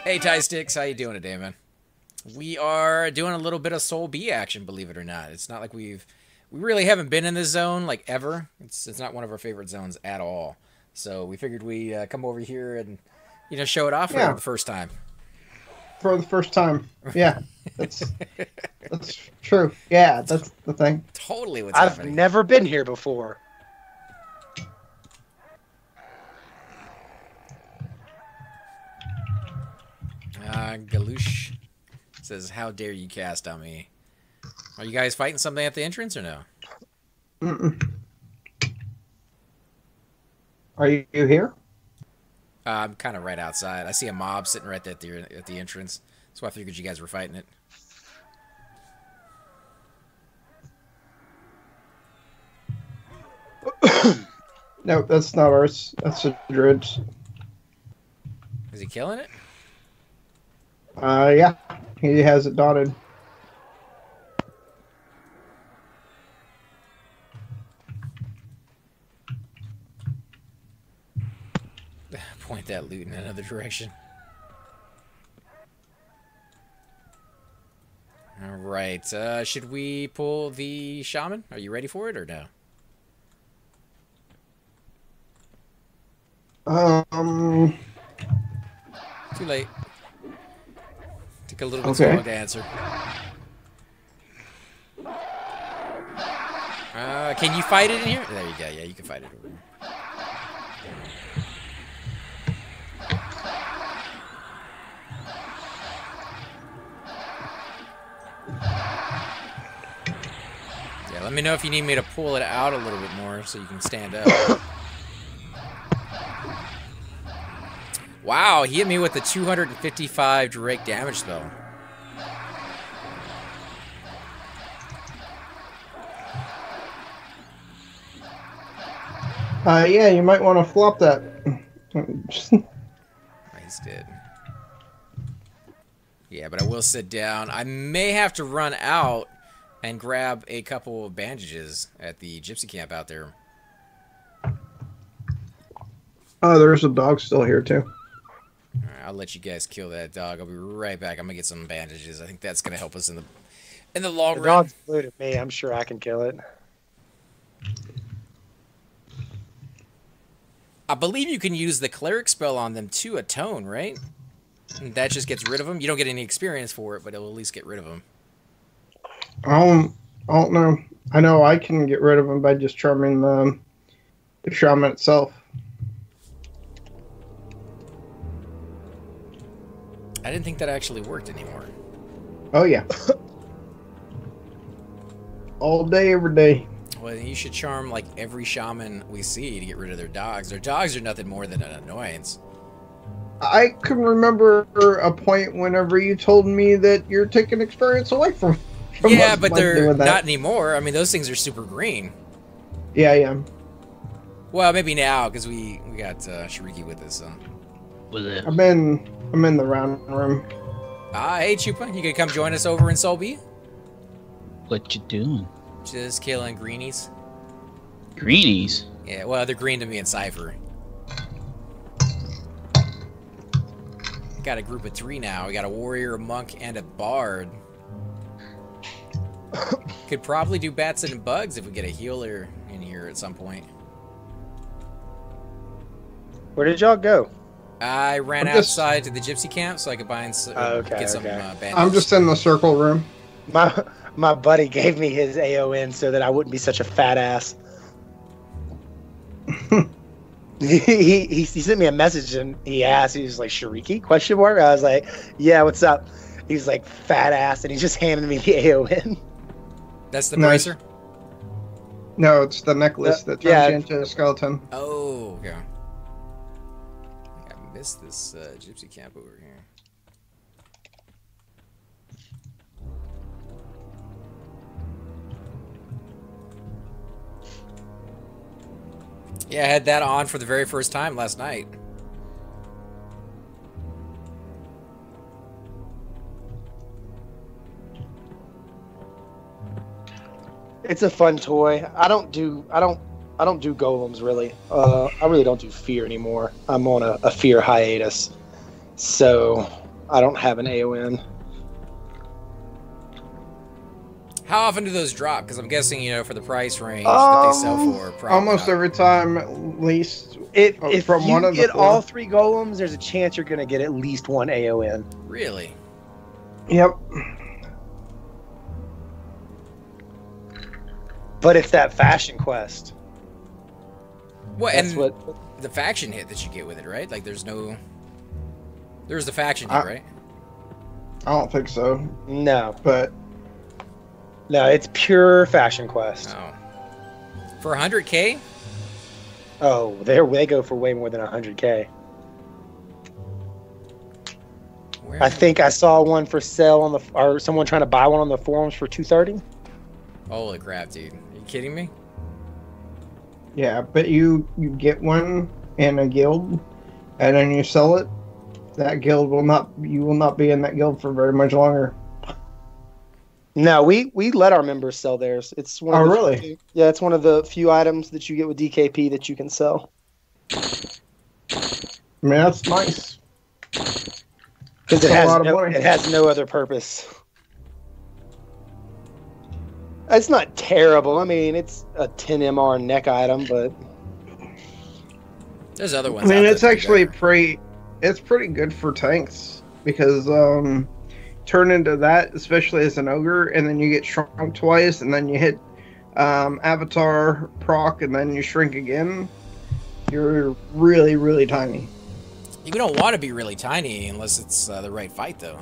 Hey, Ty Sticks, how you doing today, man? We are doing a little bit of Soul B action, believe it or not. It's not like we really haven't been in this zone like ever. It's not one of our favorite zones at all. So we figured we come over here and show it off for Yeah, the first time. for the first time. Yeah, that's that's true. Yeah, that's the thing. Totally, what's I've happening? never been here before. Galush says, "How dare you cast on me? Are you guys fighting something at the entrance or no?" Mm-mm. Are you here? I'm kind of right outside. I see a mob sitting right at the entrance, so I figured you guys were fighting it. No, that's not ours. That's the druids. Is he killing it? Yeah, he has it dotted. Point that loot in another direction. All right. Should we pull the shaman? Are you ready for it or no? Too late. Took a little bit too long to answer. Can you fight it in here? There you go. Yeah, you can fight it over here. Yeah, let me know if you need me to pull it out a little bit more so you can stand up. Wow, he hit me with the 255 direct damage spell. Yeah, you might want to flop that. He's dead. Yeah, but I will sit down. I may have to run out and grab a couple of bandages at the gypsy camp out there. Oh, there's a dog still here too. All right, I'll let you guys kill that dog. I'll be right back. I'm gonna get some bandages. I think that's gonna help us in the long The run. dog's glued at me. I'm sure I can kill it. I believe you can use the cleric spell on them to atone, right? And that just gets rid of them. You don't get any experience for it, but it'll at least get rid of them. I don't know. I know I can get rid of him by just charming the shaman itself. I didn't think that actually worked anymore. Oh yeah. All day, every day. Well, you should charm like every shaman we see to get rid of their dogs. Their dogs are nothing more than an annoyance. I can remember a point whenever you told me that you're taking experience away from Yeah, us but by they're doing that. not anymore. I mean, those things are super green. Yeah, yeah. Well, maybe now because we got Shariki with us. So. I'm in the round room. Hey Chupa, you gonna come join us over in Solby? What you doing? Just killing greenies. Greenies? Yeah, well, they're green to me in Cypher. Got a group of 3 now. We got a warrior, a monk, and a bard. Could probably do bats and bugs if we get a healer in here at some point. Where did y'all go? I ran outside to the gypsy camp so I could get some bandages. I'm just in the circle room. My buddy gave me his AON so that I wouldn't be such a fat ass. he sent me a message and he asked, he was like, Shariki? Question mark? I was like, yeah, what's up? He was like, fat ass, and he just handed me the AON. That's the Nice. bracer? No, it's the necklace that turns you into a skeleton. Oh, okay. I think I missed this gypsy camp over here. Yeah, I had that on for the very first time last night. It's a fun toy. I don't do golems really. I really don't do fear anymore. I'm on a fear hiatus. So I don't have an AON. How often do those drop? Because I'm guessing, you know, for the price range that they sell for, probably almost not. every time, at least. If from you one of the get four. all 3 golems, there's a chance you're going to get at least 1 AON. Really? Yep. But it's that fashion quest. What? That's And what. the faction hit that you get with it, right? Like, there's the faction hit, right? I don't think so, No, but it's pure fashion quest. Oh. For 100K? Oh, they go for way more than 100K. Where? I think I saw one for sale on or someone trying to buy one on the forums for 230. Holy crap, dude! Are you kidding me? yeah, but you get one in a guild, and then you sell it. That guild you will not be in that guild for very much longer. No, we let our members sell theirs. It's one of the really? few, yeah, it's one of the few items that you get with DKP that you can sell. I mean, that's nice. Because a lot of money. it has no other purpose. It's not terrible. I mean, it's a 10 MR neck item, but There's other ones. I mean, out it's there that do actually better. it's pretty good for tanks because turn into that, especially as an ogre, and then you get shrunk twice, and then you hit avatar proc, and then you shrink again. You're really, really tiny. You don't want to be really tiny unless it's the right fight, though.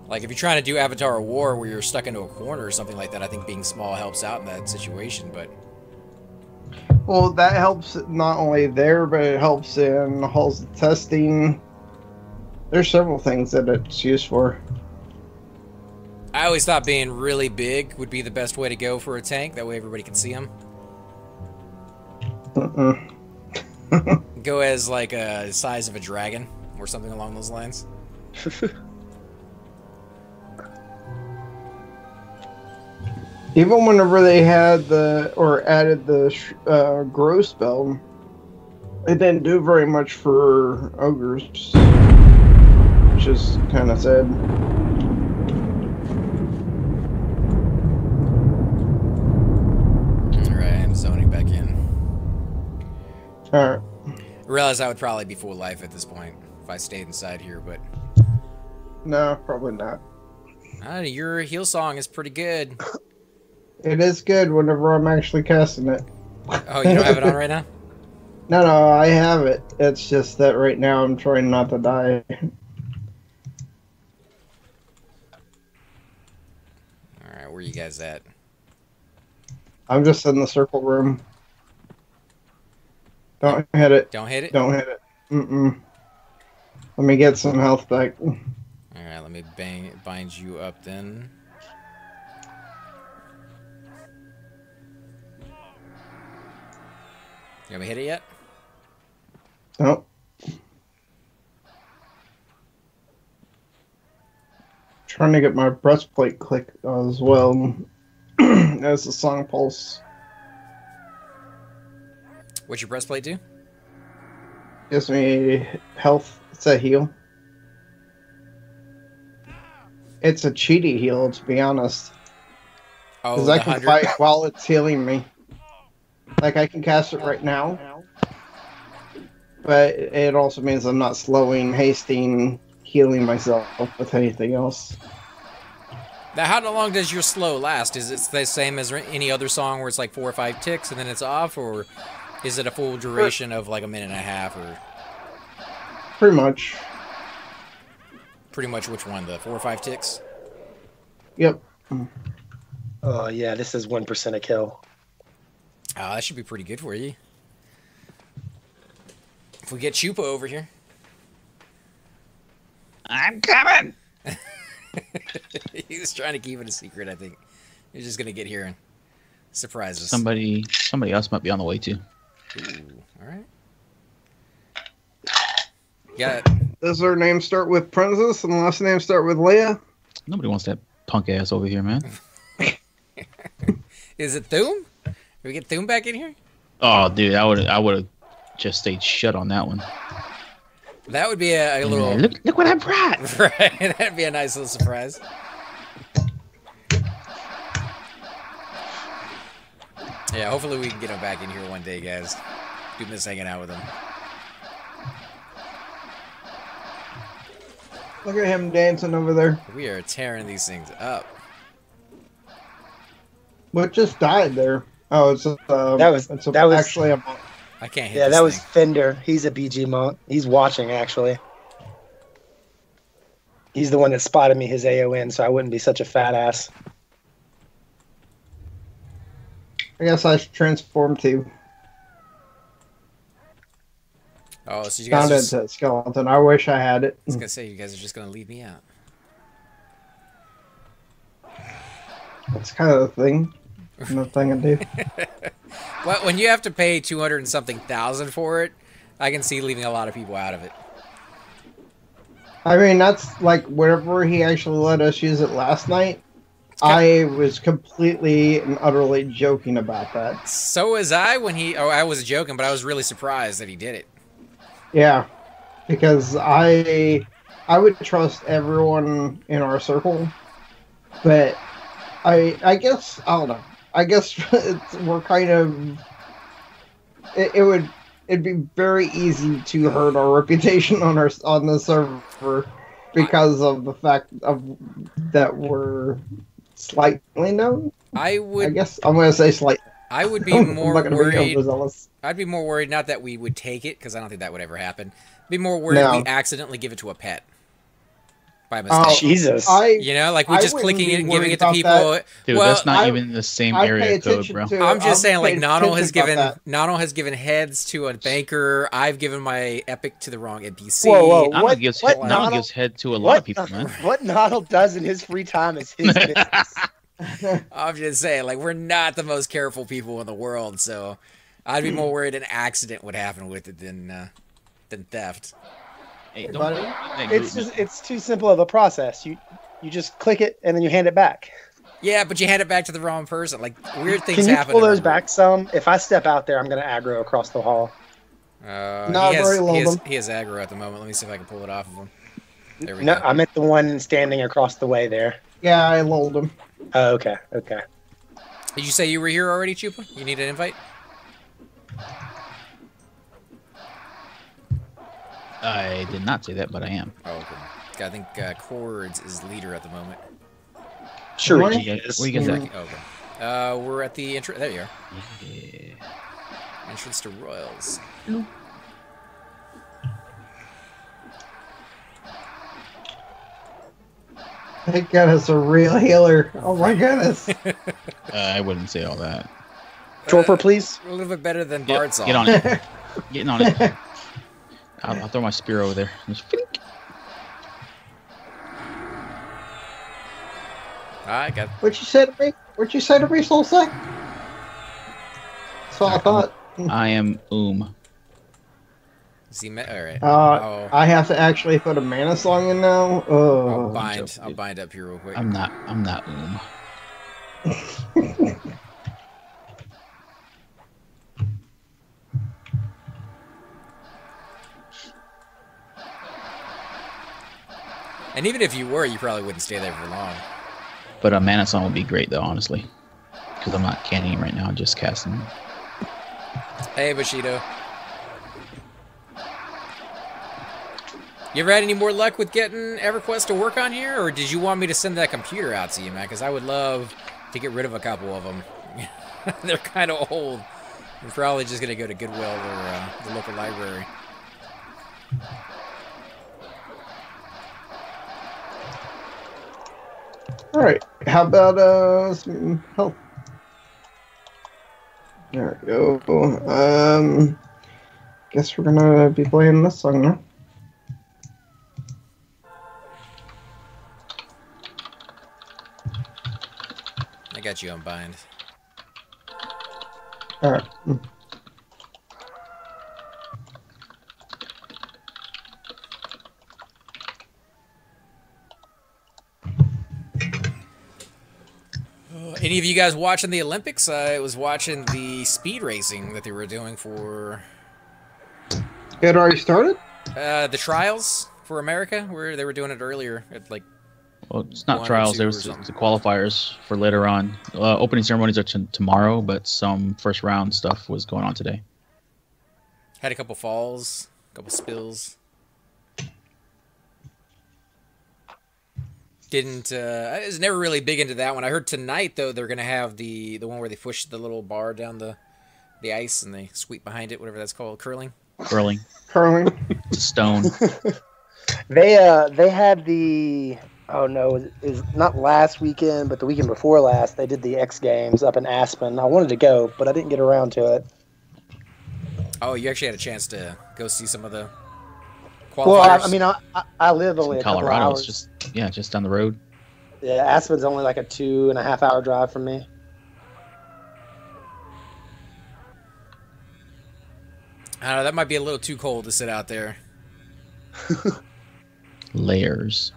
Like, if you're trying to do Avatar War where you're stuck into a corner or something like that, I think being small helps out in that situation, but... Well, that helps not only there, but it helps in halls of testing. There's several things that it's used for. I always thought being really big would be the best way to go for a tank. That way everybody can see them. Go as, like, a size of a dragon or something along those lines. Even whenever they had added the grow spell, it didn't do very much for ogres, which is kind of sad. Alright, I'm zoning back in. Alright. I realize I would probably be full life at this point if I stayed inside here, but... No, probably not. Your heal song is pretty good. It is good whenever I'm actually casting it. Oh, you don't have it on right now? No, I have it. It's just that right now I'm trying not to die. Alright, where you guys at? I'm just in the circle room. Don't hit it. Don't hit it? Don't hit it. Mm-mm. Let me get some health back. Alright, let me bind you up then. You want me to hit it yet? Nope. Trying to get my breastplate click as well as the song pulse. What's your breastplate do? Gives me health. It's a heal. It's a cheaty heal, to be honest. Oh, Because I can fight while it's healing me. Like, I can cast it right now. But it also means I'm not slowing, hasting, healing myself with anything else. Now, how long does your slow last? Is it the same as any other song where it's like 4 or 5 ticks and then it's off? Or is it a full duration of like a minute and a half? Or Pretty much. pretty much which one? The 4 or 5 ticks? Yep. Oh yeah, this is 1% a kill. Oh, that should be pretty good for you. If we get Chupa over here. I'm coming. He was trying to keep it a secret, I think. He's just gonna get here and surprise us. Somebody else might be on the way too. Ooh, alright. Yeah. Does her name start with Princess and the last name start with Leia? Nobody wants that punk ass over here, man. Is it Thum? Can we get Thum back in here? Oh, dude, I would have just stayed shut on that one. That would be a little... Look what I brought. Right, that'd be a nice little surprise. Yeah, hopefully we can get him back in here one day, guys. Do miss hanging out with him. Look at him dancing over there. We are tearing these things up. What just died there? Oh, it's that was actually a. I can't hit Yeah, this that was thing. Fender. He's a BG monk. He's watching, actually. He's the one that spotted me his AON, so I wouldn't be such a fat ass. I guess I should transform too. Oh, so you guys Found just... it, skeleton. I wish I had it. I was gonna say, you guys are just gonna leave me out. That's kind of the thing. The thing I do. Well, when you have to pay 200 and something thousand for it, I can see leaving a lot of people out of it. I mean, that's like whenever he actually let us use it last night. I was completely and utterly joking about that. So was I when he... Oh, I was joking, but I was really surprised that he did it. Yeah, because I would trust everyone in our circle, but I guess I don't know. I guess we're kind of it'd be very easy to hurt our reputation on the server because of the fact of that we're slightly known. I guess I'm gonna say slightly. I would be more worried. Overzealous. I'd be more worried, not that we would take it, because I don't think that would ever happen. Be more worried if we accidentally give it to a pet. By mistake. Oh, Jesus. You know, like we're just clicking it and giving it to people. That. Dude, well, that's not even the same area code, bro. I'm just saying, like, Nano has given heads to a banker. I've given my epic to the wrong NPC. Whoa, Nano gives head to a lot of people, man. What Nano does in his free time is his business. I'm just saying, like, we're not the most careful people in the world, so I'd be more worried an accident would happen with it than theft. Hey, it's too simple of a process. You just click it and then you hand it back. Yeah, but you hand it back to the wrong person. Like, weird things happen. Can you happen. pull those back some? If I step out there, I'm going to aggro across the hall. He has aggro at the moment. Let me see if I can pull it off of him. There we go. I meant the one standing across the way there. Yeah, I lulled him. Oh, okay. Okay. Did you say you were here already, Chupa? You need an invite? I did not say that, but I am. Oh, okay. I think Chords is leader at the moment. Sure. Where you guys at? Okay. We're at the entrance. There you are. Yeah. Entrance to Royals. Thank God it's a real healer. Oh my goodness. I wouldn't say all that. Torpor, please. A little bit better than Bart's. Get on it. Getting on it. I'll throw my spear over there. Just fink. I got. What you say to me? What you say to me, Soulsack? That's what I thought. I am Is he all right. I have to actually put a mana song in now. Oh. I'll bind up here real quick. I'm not And even if you were, you probably wouldn't stay there for long. But a mana song would be great, though, honestly. Because I'm not canning right now, I'm just casting. Hey, Bushido. You ever had any more luck with getting Everquest to work on here? Or did you want me to send that computer out to you, man? Because I would love to get rid of a couple of them. They're kind of old. We're probably just going to go to Goodwill or the local library. Alright, how about some health? There we go. Guess we're gonna be playing this song now. I got you on bind. Alright. Any of you guys watching the Olympics? I was watching the speed racing that they were doing for... It already started? The trials for America, where they were doing it earlier at like. Well, it's not 1 or trials. 2 There or was the something. qualifiers for later on. Opening ceremonies are tomorrow, but some first round stuff was going on today. Had a couple falls, a couple spills. Didn't. I was never really big into that one. I heard tonight though they're gonna have the one where they push the little bar down the ice and they sweep behind it, whatever that's called, curling. Curling. Curling. It's a stone. They had the it was not last weekend, but the weekend before last. They did the X Games up in Aspen. I wanted to go, but I didn't get around to it. Oh, you actually had a chance to go see some of the qualifiers. Well, I mean, I live only In a couple Colorado, hours. it's just down the road. Yeah, Aspen's only like a 2.5 hour drive from me. I don't know, that might be a little too cold to sit out there. Layers.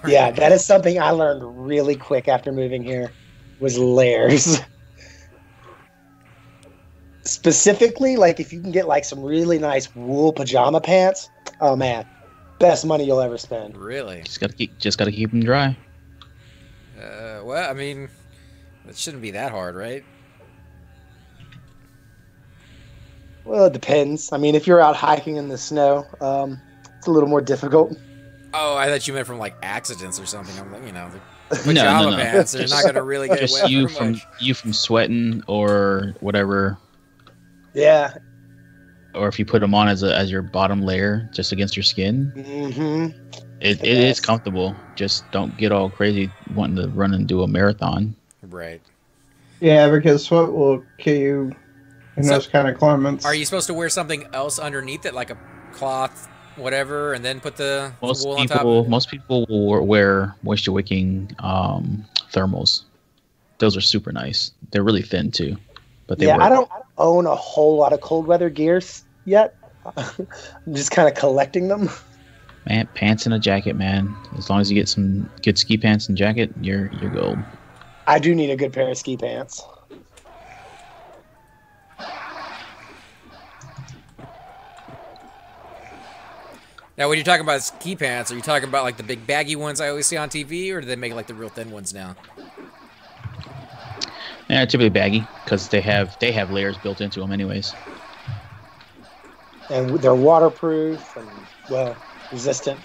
Yeah, that is something I learned really quick after moving here. Was layers. Specifically, like if you can get like some really nice wool pajama pants, oh man, best money you'll ever spend. Really? Just gotta keep them dry. Well, I mean, it shouldn't be that hard, right? Well, it depends. I mean, if you're out hiking in the snow, it's a little more difficult. Oh, I thought you meant from like accidents or something. I'm like, the No, pajama no. pants. They're not gonna really get Just wet. you very much. from sweating or whatever, Yeah. or if you put them on as your bottom layer just against your skin, Mm-hmm. it is comfortable. Just don't get all crazy wanting to run and do a marathon. Right. Yeah, because sweat will kill you in So- those kind of climates. Are you supposed to wear something else underneath it, like a cloth, whatever, and then put the wool on top of it? Most people will wear moisture wicking thermals. Those are super nice. They're really thin too, but they Yeah, work. I don't own a whole lot of cold weather gears yet. I'm just kind of collecting them. Man, pants and a jacket, man. As long as you get some good ski pants and jacket, you're gold. I do need a good pair of ski pants. Now, when you're talking about ski pants, are you talking about like the big baggy ones I always see on TV, or do they make like the real thin ones now? Yeah, typically baggy because they have layers built into them, anyways. And they're waterproof and, well, resistant.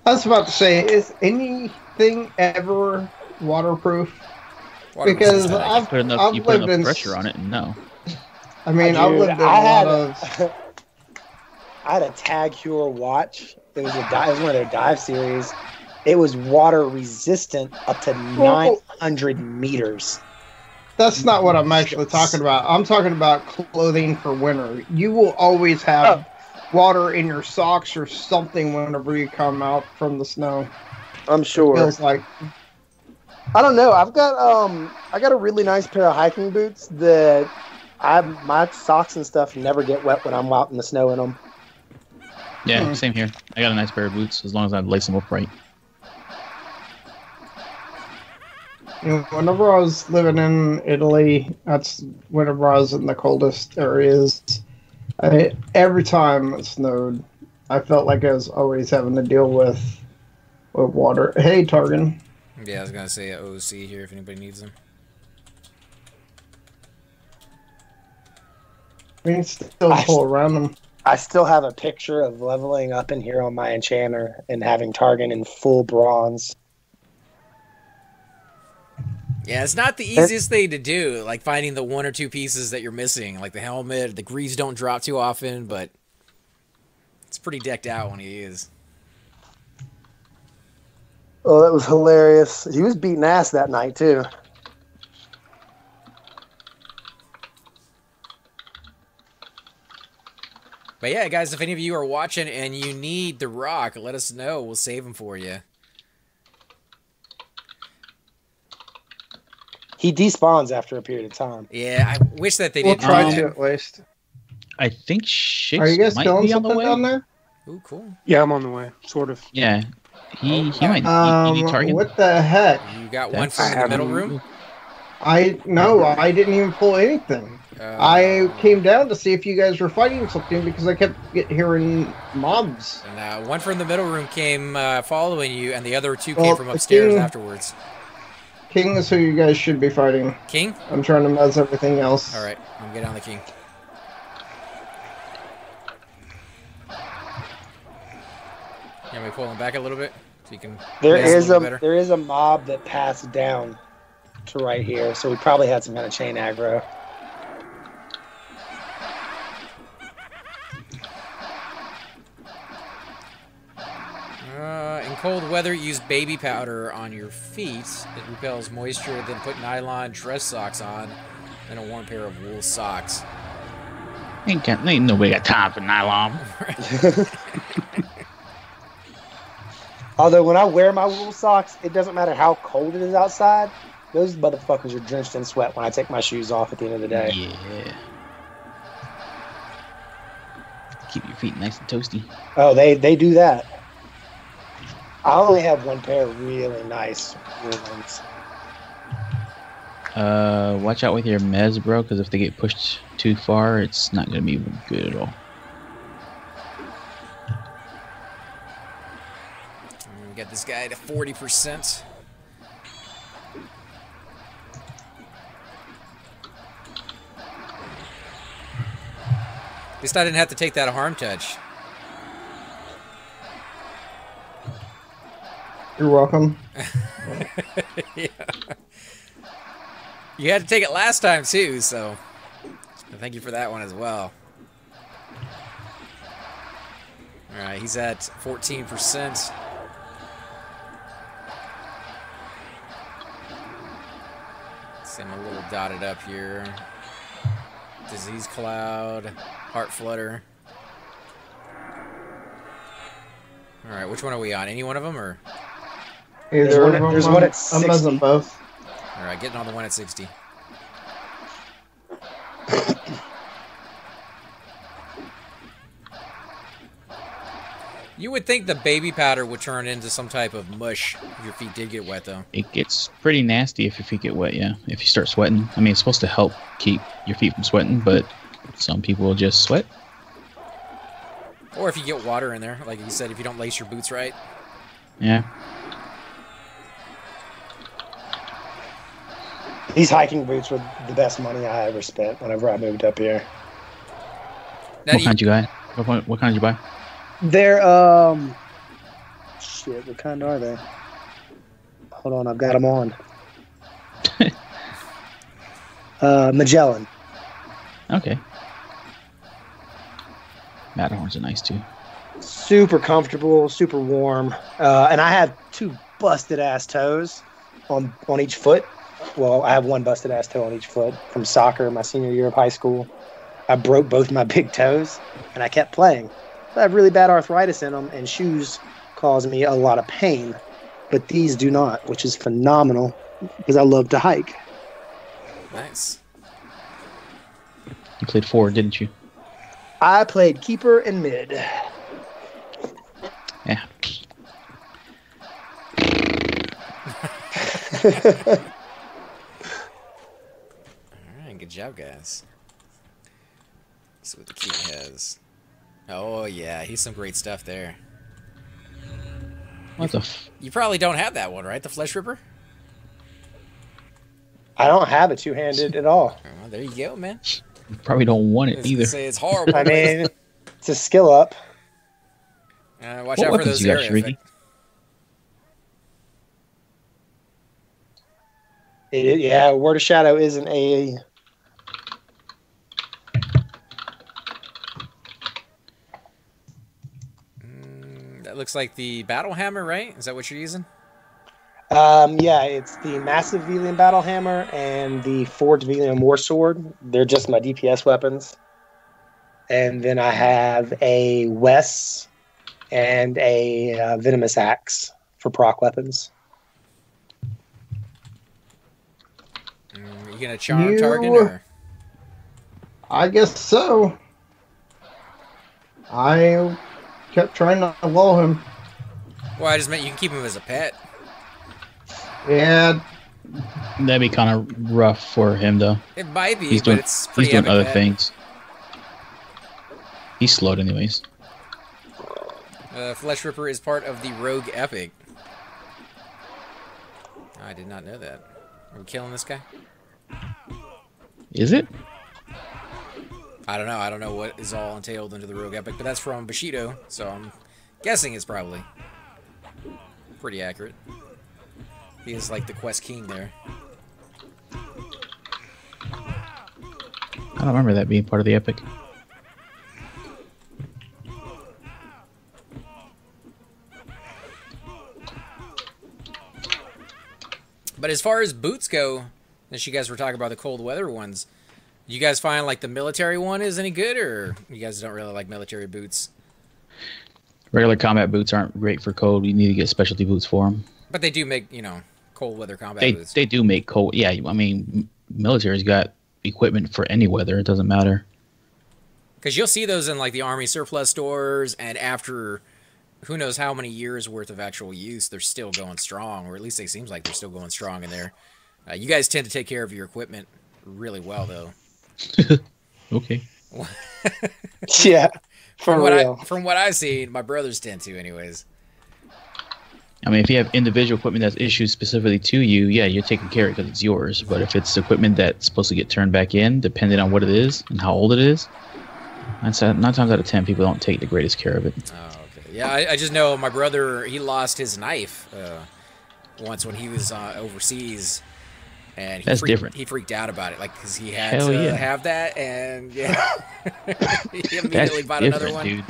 I was about to say, is anything ever waterproof? Water Because resistant. I've You put lived enough in pressure on it, and no. I mean, I've Dude, lived in a I lot had of. I had a Tag Heuer watch. It was it was one of their dive series. It was water resistant up to 900 meters. That's not what I'm actually talking about. I'm talking about clothing for winter. You will always have water in your socks or something whenever you come out from the snow. I'm sure. Feels like I don't know. I got a really nice pair of hiking boots that my socks and stuff never get wet when I'm out in the snow in them. Yeah, same here. I got a nice pair of boots as long as I lace them up right. whenever I was living in Italy, that's whenever I was in the coldest areas. Every time it snowed, I felt like I was always having to deal with water. Hey, Targan. Yeah, I was gonna say OC here if anybody needs them. We can still pull around them. I still have a picture of leveling up in here on my enchanter and having Targan in full bronze. Yeah, it's not the easiest thing to do, like finding the one or two pieces that you're missing, like the helmet. The greaves don't drop too often, but it's pretty decked out when he is. Oh, that was hilarious. He was beating ass that night, too. But yeah, guys, if any of you are watching and you need the rock, let us know. We'll save them for you. He despawns after a period of time. Yeah, I wish that they We'll did. try that. to at least. I think Shix Are you guys might killing be on the something way. down there? Ooh, cool. Yeah, I'm on the way, sort of. Yeah, he might. You need target. What the heck? You got one from the middle room? No, I didn't even pull anything. I came down to see if you guys were fighting something because I kept hearing mobs. And one from the middle room came following you, and the other two came from upstairs afterwards. King is who you guys should be fighting. King? I'm trying to mess everything else. Alright, I'm getting on the king. You want me to pull him back a little bit? So you can there is a mob that passed down to right here, so we probably had some kind of chain aggro. In cold weather, use baby powder on your feet. It repels moisture. Then put nylon dress socks on, and a warm pair of wool socks. Ain't nobody got time for nylon. Although when I wear my wool socks, it doesn't matter how cold it is outside. Those motherfuckers are drenched in sweat when I take my shoes off at the end of the day. Yeah. Keep your feet nice and toasty. Oh, they do that. I only have one pair of really nice wool ones. Watch out with your mez, bro, because if they get pushed too far, it's not going to be good at all. Get this guy to 40%. At least I didn't have to take that harm touch. You're welcome. Yeah. You had to take it last time too, so thank you for that one as well. Alright, he's at 14%. See him a little dotted up here. Disease cloud, heart flutter. Alright, which one are we on? Any one of them or? There's one at 60. I'm buzzing both. Alright, getting on the one at 60. You would think the baby powder would turn into some type of mush if your feet did get wet, though. It gets pretty nasty if your feet get wet, yeah. If you start sweating. I mean, it's supposed to help keep your feet from sweating, but some people will just sweat. Or if you get water in there, like you said, if you don't lace your boots right. Yeah. These hiking boots were the best money I ever spent whenever I moved up here. Now what kind did you buy? What kind did you buy? They're, shit, what kind are they? Hold on, I've got them on. Magellan. Okay. Matterhorns are nice too. Super comfortable, super warm. And I have two busted-ass toes on each foot. Well, I have one busted-ass toe on each foot from soccer my senior year of high school. I broke both my big toes, and I kept playing. I have really bad arthritis in them, and shoes cause me a lot of pain. But these do not, which is phenomenal because I love to hike. Nice. You played forward, didn't you? I played keeper and mid. Yeah. Alright, good job, guys. Let's see what the king has. Oh, yeah, he's some great stuff there. What the You probably don't have that one, right? The Flesh Ripper? I don't have a two-handed at all. Oh, there you go, man. You probably don't want it either. Say it's horrible. I mean, it's a skill up. Watch out for those area effects. Yeah, Word of Shadow is an AE. That looks like the Battle Hammer, right? Is that what you're using? Yeah, it's the Massive Velium Battle Hammer and the Forged Velium War Sword. They're just my DPS weapons. And then I have a Wes and a Venomous Axe for proc weapons. You gonna charm target? Or? I guess so. I kept trying not to lull him. Well, I just meant you can keep him as a pet. Yeah, That'd be kind of rough for him, though. It might be, He's but doing, it's pretty he's doing epic other bet. things. He's slowed anyways. Flesh Ripper is part of the Rogue Epic. I did not know that. Are we killing this guy? Is it? I don't know. I don't know what is all entailed into the Rogue Epic, but that's from Bushido, so I'm guessing it's probably pretty accurate. He is like the quest king there. I don't remember that being part of the epic. But as far as boots go, as you guys were talking about the cold weather ones, you guys find like the military one is any good, or you guys don't really like military boots? Regular combat boots aren't great for cold. You need to get specialty boots for them. But they do make, you know, cold weather combat boots. They do make cold. Yeah, I mean, military's got equipment for any weather. It doesn't matter. Because you'll see those in like the Army surplus stores, and after who knows how many years worth of actual use, they're still going strong, or at least it seems like they're still going strong in there. You guys tend to take care of your equipment really well, though. Okay. Yeah, for real. From what I've seen, my brothers tend to, anyways. I mean, if you have individual equipment that's issued specifically to you, yeah, you're taking care of it because it's yours. But if it's equipment that's supposed to get turned back in, depending on what it is and how old it is, 9 times out of 10, people don't take the greatest care of it. Oh, okay. Yeah, I just know my brother, he lost his knife once when he was overseas. And different. He freaked out about it, like, because he had to have that, and yeah, he immediately bought another one. Dude.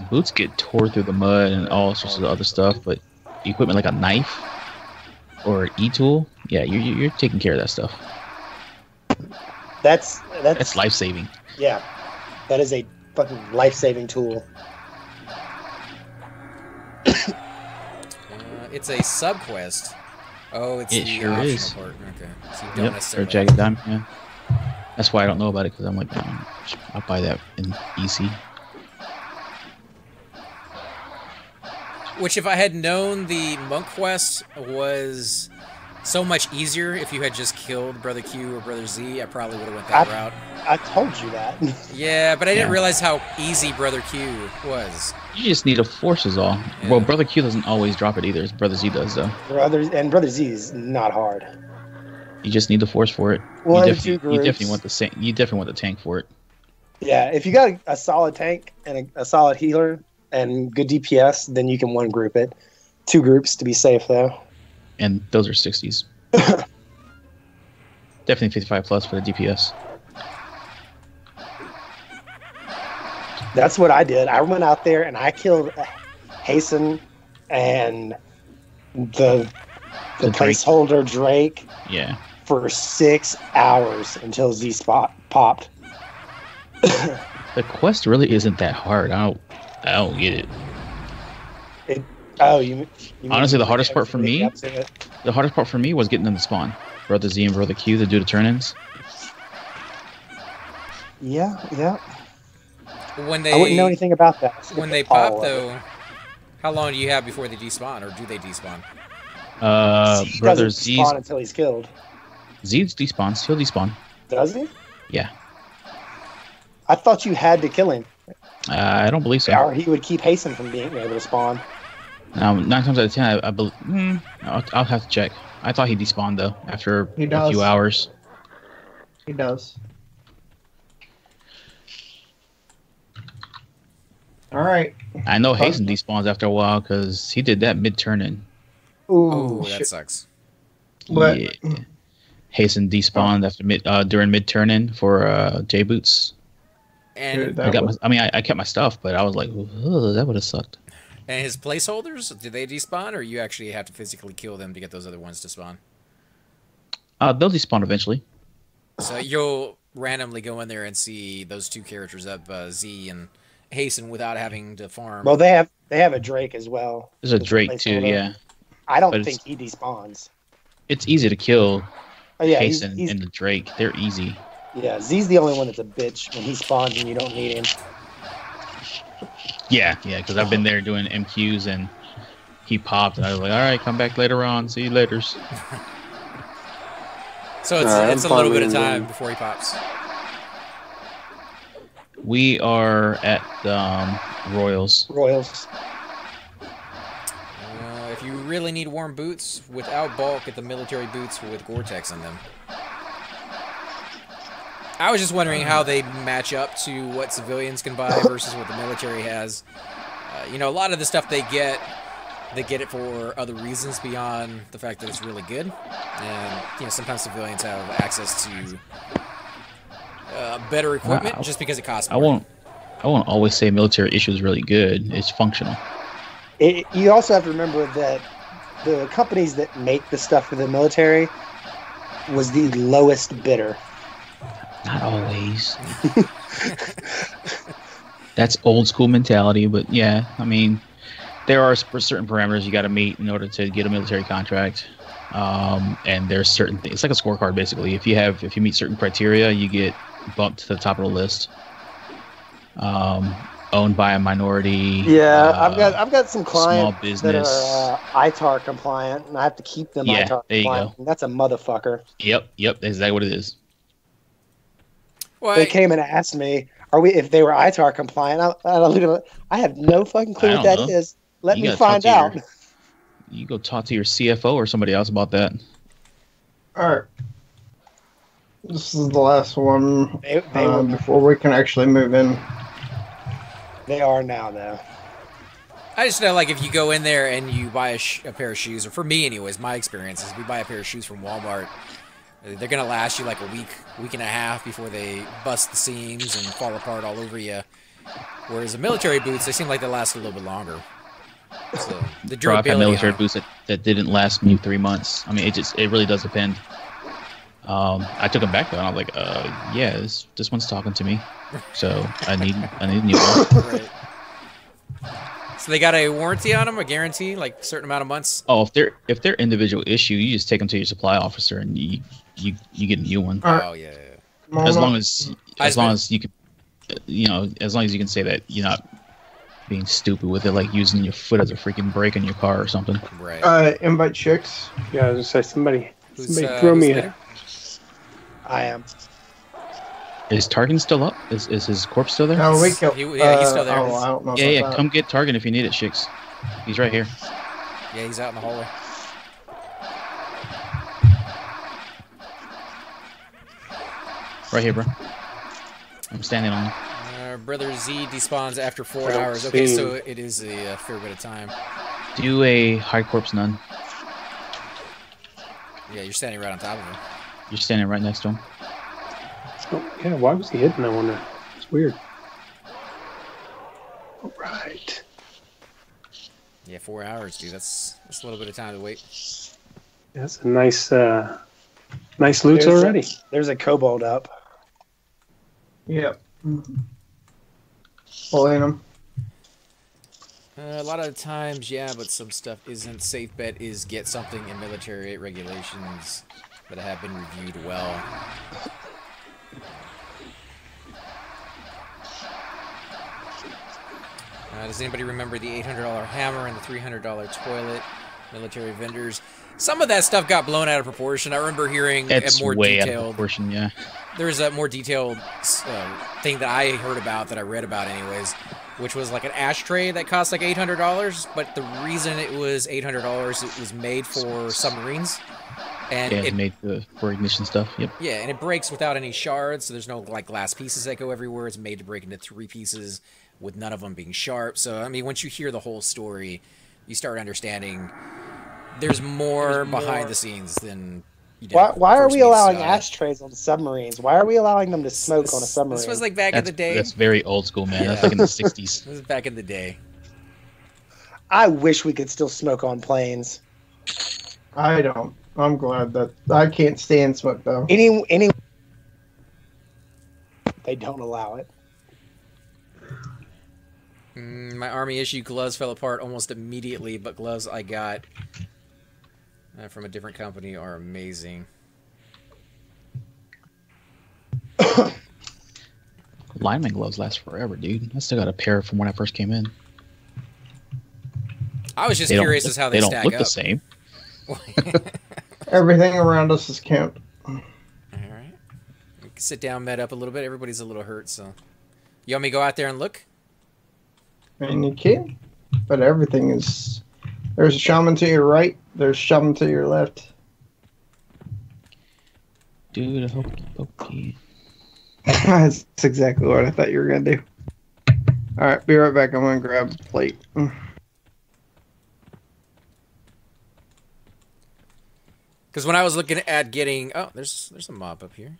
Boots get tore through the mud and all sorts of other stuff, but equipment like a knife or an e-tool, yeah, you're taking care of that stuff. That's life saving. Yeah, that is a fucking life saving tool. It's a sub quest. Oh, it's it the sure optional is. part. Okay, so you don't necessarily. Or Jagged Diamond. Yeah. That's why I don't know about it, because I'm like, I'll buy that in EC. Which, if I had known the monk quest was so much easier if you had just killed Brother Q or Brother Z, I probably would have went that route. I told you that. Yeah, but I didn't realize how easy Brother Q was. You just need a force is all. Yeah. Well, Brother Q doesn't always drop it either. Brother Z does, though. Brother Z is not hard. You just need the force for it. You definitely want the tank for it. Yeah, if you got a solid tank and a solid healer and good DPS, then you can one group it. 2 groups to be safe, though. And those are 60s. Definitely 55 plus for the DPS. That's what I did. I went out there and I killed Hasten and the placeholder Drake. Yeah. For 6 hours until Z spot popped. The quest really isn't that hard. I don't get it. You honestly, the hardest part for me was getting them to spawn. Brother Z and Brother Q to do the turn-ins. Yeah. I wouldn't know anything about that. When they pop, though, how long do you have before they despawn, or do they despawn? Brother Z spawn until he's killed. Z despawns. He'll despawn. Does he? Yeah. I thought you had to kill him. I don't believe so. Or he would keep Hasten from being able to spawn. Now, 9 times out of 10, I believe. I'll have to check. I thought he despawned though after a few hours. He does. All right. I know Hasten despawns after a while because he did that mid-turn-in. Ooh, that sucks. What? Yeah. Hasten despawned after during mid-turn-in for J Boots. And I kept my stuff, but I was like, that would have sucked. And his placeholders, do they despawn, or you actually have to physically kill them to get those other ones to spawn? They'll despawn eventually. So you'll randomly go in there and see those 2 characters up, Z and Hasten, without having to farm. Well, they have a Drake as well. There's a Drake too, yeah. I don't think he despawns. It's easy to kill Hasten he's, and the Drake. They're easy. Yeah, Z's the only one that's a bitch when he spawns and you don't need him. Yeah, because I've been there doing MQs and he popped and I was like, all right, come back later on. See you later. So it's a little bit of time before he pops. We are at Royals. Royals. If you really need warm boots, without bulk, get the military boots with Gore-Tex in them. I was just wondering how they match up to what civilians can buy versus what the military has. You know, a lot of the stuff they get it for other reasons beyond the fact that it's really good. And, you know, sometimes civilians have access to better equipment just because it costs more. I won't always say military issue is really good. It's functional. You also have to remember that the companies that make the stuff for the military was the lowest bidder. Not always. That's old school mentality, but yeah, I mean, there are certain parameters you got to meet in order to get a military contract. And there's certain things. It's like a scorecard, basically. If you meet certain criteria, you get bumped to the top of the list. Owned by a minority. Yeah, I've got some clients small business that are ITAR compliant, and I have to keep them ITAR there you compliant. go. And that's a motherfucker. Yep, that's exactly what it is. Well, They came and asked me, if they were ITAR compliant. I have no fucking clue I what don't that know. is. Let You me gotta talk find to out. You go talk to your CFO or somebody else about that. All right. This is the last one They were, before we can actually move in. they are now, though. I just know, like, if you go in there and you buy a pair of shoes, or for me anyways, my experience is we buy a pair of shoes from Walmart, they're going to last you like a week and a half before they bust the seams and fall apart all over you. Whereas the military boots, they seem like they last a little bit longer. So the Bro, I've had durability military on 'em. boots that didn't last me 3 months. I mean, it really does depend. I took them back though, and I was like, yeah, this one's talking to me, so I need a new one. Right. So they got a warranty on them, a guarantee, like a certain amount of months. Oh, if they're individual issue, you just take them to your supply officer and you get a new one. Oh yeah. As long as you can, as long as you can say that you're not being stupid with it, like using your foot as a freaking brake in your car or something. Right. Invite chicks. Yeah, I was gonna say somebody throw who's me there? I am. Is Targan still up? Is his corpse still there? No, we killed. He's still there. Oh, I don't know. Yeah, about that. come get Targan if you need it, chicks. He's right here. Yeah, he's out in the hallway. Right here, bro. I'm standing on him. Brother Z despawns after 4 I don't hours. Okay, see so it is a fair bit of time. Do a high corpse none. Yeah, you're standing right on top of him. You're standing right next to him. Oh, yeah, why was he hidden? I wonder. It's weird. All right. Yeah, 4 hours, dude. That's a little bit of time to wait. That's a nice loot already. There's a kobold up. Yep. Pulling them. A lot of the times, yeah, but some stuff isn't. Safe bet is get something in military regulations that have been reviewed well. Does anybody remember the $800 hammer and the $300 toilet? Military vendors. Some of that stuff got blown out of proportion. I remember hearing It's a more way out of detailed. proportion, yeah. There's a more detailed thing that I heard about, that I read about anyways, which was like an ashtray that cost like $800, but the reason it was $800, it was made for submarines. And Yeah, it's made for ignition stuff. Yep. yeah, and it breaks without any shards, so there's no like glass pieces that go everywhere. It's made to break into 3 pieces with none of them being sharp. So, I mean, once you hear the whole story, you start understanding there's more behind the scenes than you did. Why are first we meet allowing Scott. ashtrays on submarines? Why are we allowing them to smoke on a submarine? This was like back in the day. That's very old school, man. Yeah. That's like in the 60s. This was back in the day. I wish we could still smoke on planes. I don't. I'm glad that I can't stand smoke though. Any they don't allow it. My army issue gloves fell apart almost immediately, but gloves I got from a different company are amazing. Lineman gloves last forever, dude. I still got a pair from when I first came in. I was just They don't curious look- as how they don't stack look up. the same. Everything around us is count. sit down, med up a little bit. Everybody's a little hurt, so. You want me to go out there and look? I mean, you can, but everything is. There's a shaman to your right. There's a shaman to your left. Dude, hokey. That's exactly what I thought you were gonna do. All right, be right back. I'm gonna grab a plate. Because when I was looking at getting, oh, there's a mob up here.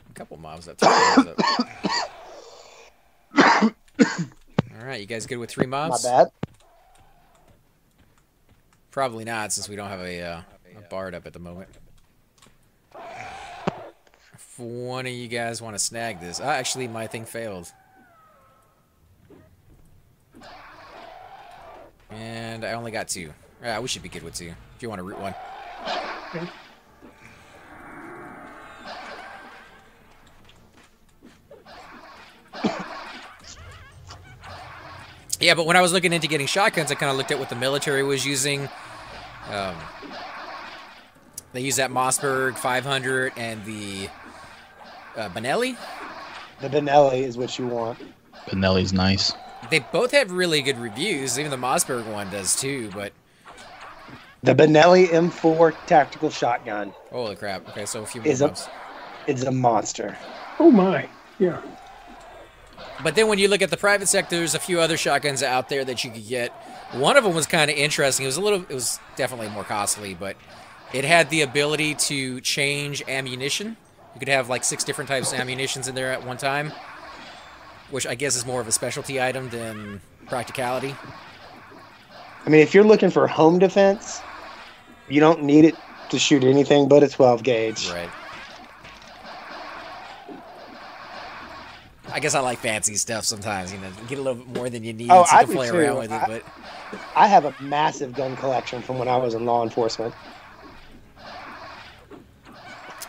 A couple mobs up. 3 mobs up. All right, you guys good with 3 mobs? My bad. Probably not, since we don't have a bard up at the moment. If one of you guys want to snag this, actually, my thing failed. And I only got 2. Yeah, we should be good with 2. If you want to root one. Okay. Yeah, but when I was looking into getting shotguns, I kind of looked at what the military was using. They use that Mossberg 500 and the Benelli. The Benelli is what you want. Benelli's nice. They both have really good reviews. Even the Mossberg one does too, but... The Benelli M4 tactical shotgun. Holy crap. Okay, so a few more mobs. It's a monster. Oh my. Yeah. But then when you look at the private sector, there's a few other shotguns out there that you could get. One of them was kind of interesting. It was definitely more costly, but it had the ability to change ammunition. You could have like 6 different types of ammunitions in there at one time, which I guess is more of a specialty item than practicality. I mean, if you're looking for home defense, you don't need it to shoot anything but a 12 gauge. Right. I guess I like fancy stuff sometimes, you know, get a little bit more than you need so you can play around with it. But I have a massive gun collection from when I was in law enforcement.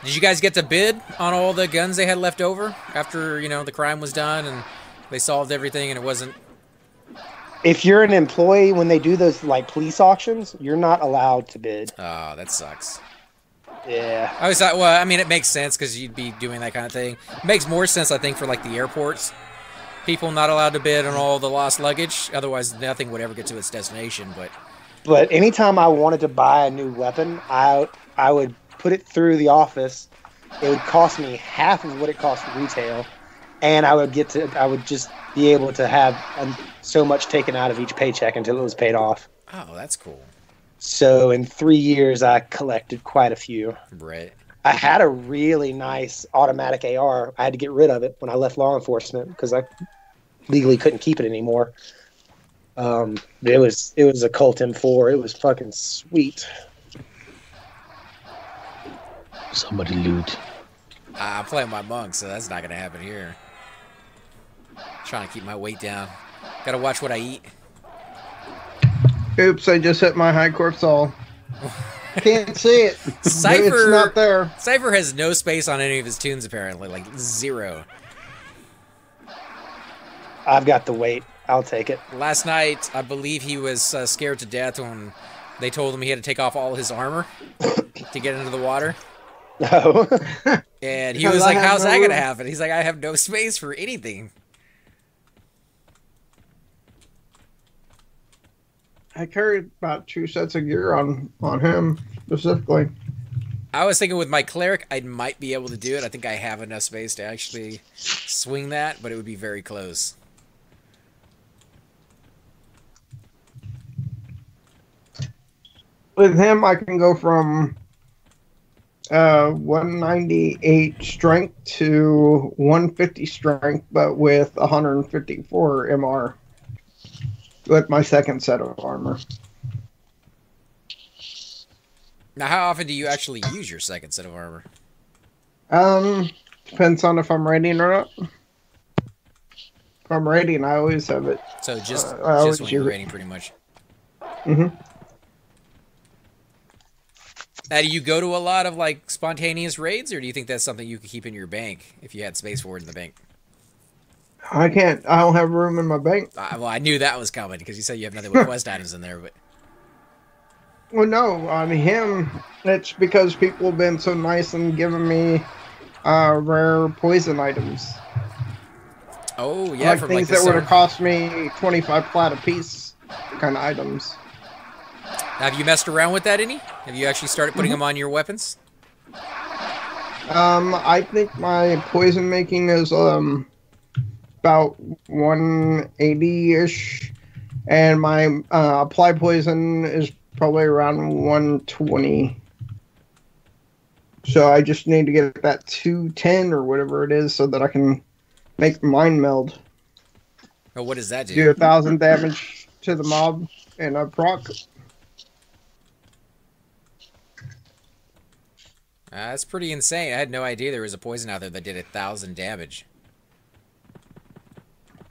Did you guys get to bid on all the guns they had left over after, you know, the crime was done and they solved everything and it wasn't... If you're an employee, when they do those like police auctions, you're not allowed to bid. Oh, that sucks. Yeah. I always thought, well, I mean, it makes sense because you'd be doing that kind of thing. It makes more sense, I think, for like the airports. People not allowed to bid on all the lost luggage. Otherwise, nothing would ever get to its destination. But anytime I wanted to buy a new weapon, I would put it through the office. It would cost me half of what it cost retail, and I would just be able to have so much taken out of each paycheck until it was paid off. Oh, that's cool. So in 3 years, I collected quite a few. Right. I had a really nice automatic AR. I had to get rid of it when I left law enforcement because I legally couldn't keep it anymore. It was a Colt M4. It was fucking sweet. Somebody loot. I'm playing my monk, so that's not gonna happen here. Trying to keep my weight down. Gotta watch what I eat. Oops, I just hit my high cortisol. Can't see it. Cypher, it's not there. Cypher has no space on any of his tunes, apparently. Like, 0. I've got the weight. I'll take it. Last night, I believe he was scared to death when they told him he had to take off all his armor to get into the water. No. And he was like, how's that going to happen? He's like, I have no space for anything. I carried about 2 sets of gear on him specifically. I was thinking with my cleric, I might be able to do it. I think I have enough space to actually swing that, but it would be very close. With him, I can go from 198 strength to 150 strength, but with 154 MR. With my second set of armor. Now, how often do you actually use your second set of armor? Depends on if I'm raiding or not. If I'm raiding, I always have it. So just when you're raiding, pretty much. Mm-hmm. Now, do you go to a lot of like spontaneous raids, or do you think that's something you could keep in your bank if you had space for it in the bank? I can't. I don't have room in my bank. Well, I knew that was coming because you said you have nothing but quest items in there, but... Well, no, on him, it's because people have been so nice and giving me rare poison items. Oh yeah, Like from things like that would have the cost me 25 plat a piece, kind of items. Have you messed around with that any? Have you actually started putting them on your weapons? I think my poison making is about 180-ish, and my apply poison is probably around 120. So I just need to get that 210 or whatever it is so that I can make mind meld. Oh, what does that do? Do 1,000 damage to the mob and a proc. That's pretty insane. I had no idea there was a poison out there that did 1,000 damage.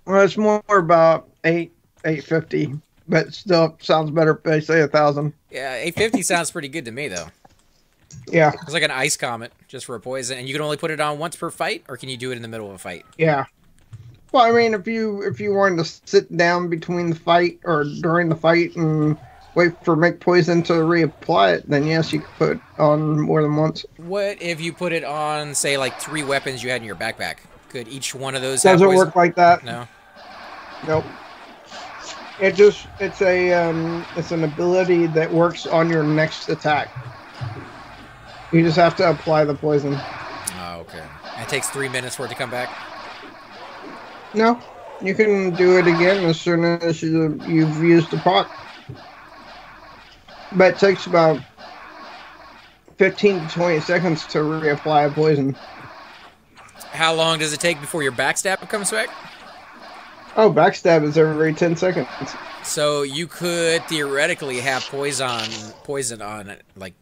Well, it's more about 850, but still sounds better if they say 1,000. Yeah, 850 sounds pretty good to me though. Yeah, It's like an ice comet just for a poison, and you can only put it on once per fight, or can you do it in the middle of a fight? yeah. Well, I mean, if you wanted to sit down between the fight or during the fight and wait for make poison to reapply it, then yes, you could put on more than once. What if you put it on, say, like 3 weapons you had in your backpack? Could each one of those have Doesn't poison? work like that. No. Nope. It's an ability that works on your next attack. You just have to apply the poison. Oh, okay. And it takes 3 minutes for it to come back? No, you can do it again as soon as you've used the proc. But it takes about 15 to 20 seconds to reapply a poison. How long does it take before your backstab comes back? Oh, backstab is every 10 seconds. So you could theoretically have poison on like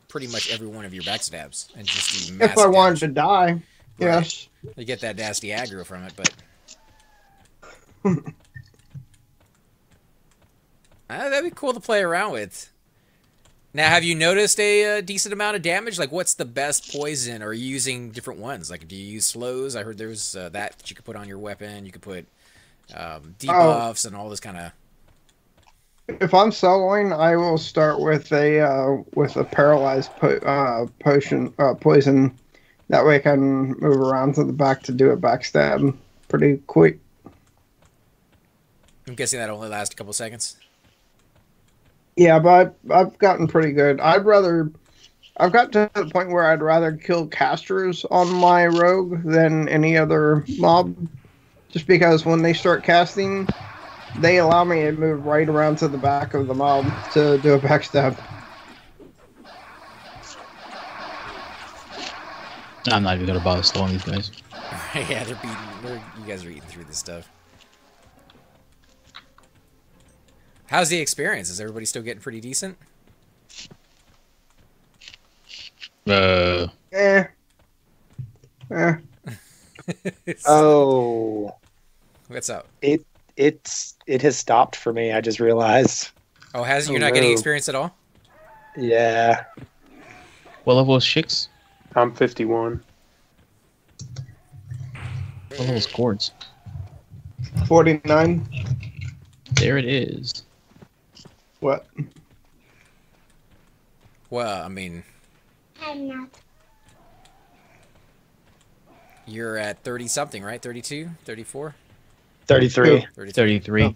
pretty much every one of your backstabs and just do massive If I wanted damage. to die, yes. You get that nasty aggro from it, but that'd be cool to play around with. Now, have you noticed a decent amount of damage? Like, what's the best poison? Or are you using different ones? Like, do you use slows? I heard there's that you could put on your weapon. You could put debuffs and all this kind of. If I'm soloing, I will start with a paralyzed poison. That way I can move around to the back to do a backstab pretty quick. I'm guessing that only lasts a couple seconds. Yeah, but I've gotten pretty good. I've gotten to the point where I'd rather kill casters on my rogue than any other mob. Just because when they start casting, they allow me to move right around to the back of the mob to do a backstab. I'm not even gonna bother slowing these guys. Yeah, you guys are eating through this stuff. How's the experience? Is everybody still getting pretty decent? Eh. Oh, What's up? it has stopped for me. I just realized. Oh, you're not getting experience at all? Yeah. What level is Shix? I'm 51. What level is Cords? 49. There it is. What? Well, I mean, I'm not. you're at 30 something, right? 32, 34, 33. 33. Oh.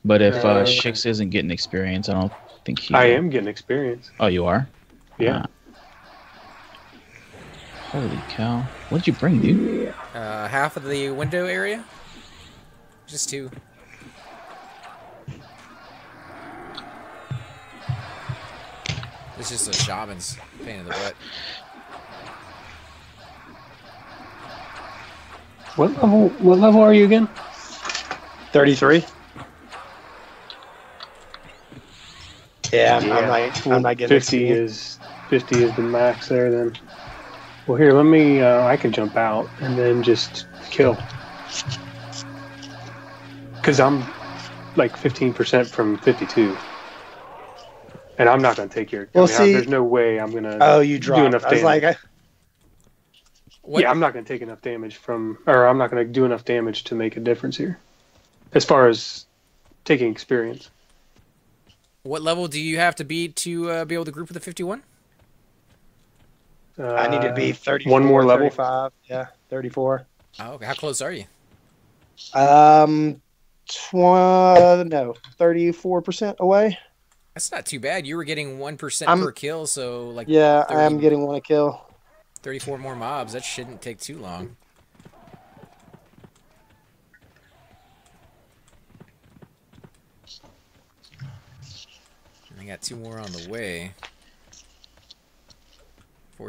But if Shix isn't getting experience, I don't think he... I am getting experience. Oh, you are? Yeah. Holy cow. What did you bring, dude? half of the window area. Just 2. It's just a shaman's pain in the butt. What level are you again? 33. Yeah, Yeah. I'm not getting 50 experience. 50 is the max there then. Well, here, let me, I can jump out and then just kill. Because I'm like 15% from 52. And I'm not going to take your... Well, see- there's no way I'm going to Oh, you do dropped. enough I was damage. like, What? Yeah, I'm not going to take enough damage from... Or I'm not going to do enough damage to make a difference here. As far as taking experience. What level do you have to be to be able to group with the 51? I need to be 34, one more level. 35. Yeah, 34. Oh, okay. How close are you? 34% away. That's not too bad. You were getting 1% I'm- per kill, so like Yeah, 30, I am getting one a kill. 34 more mobs. That shouldn't take too long. And I got 2 more on the way.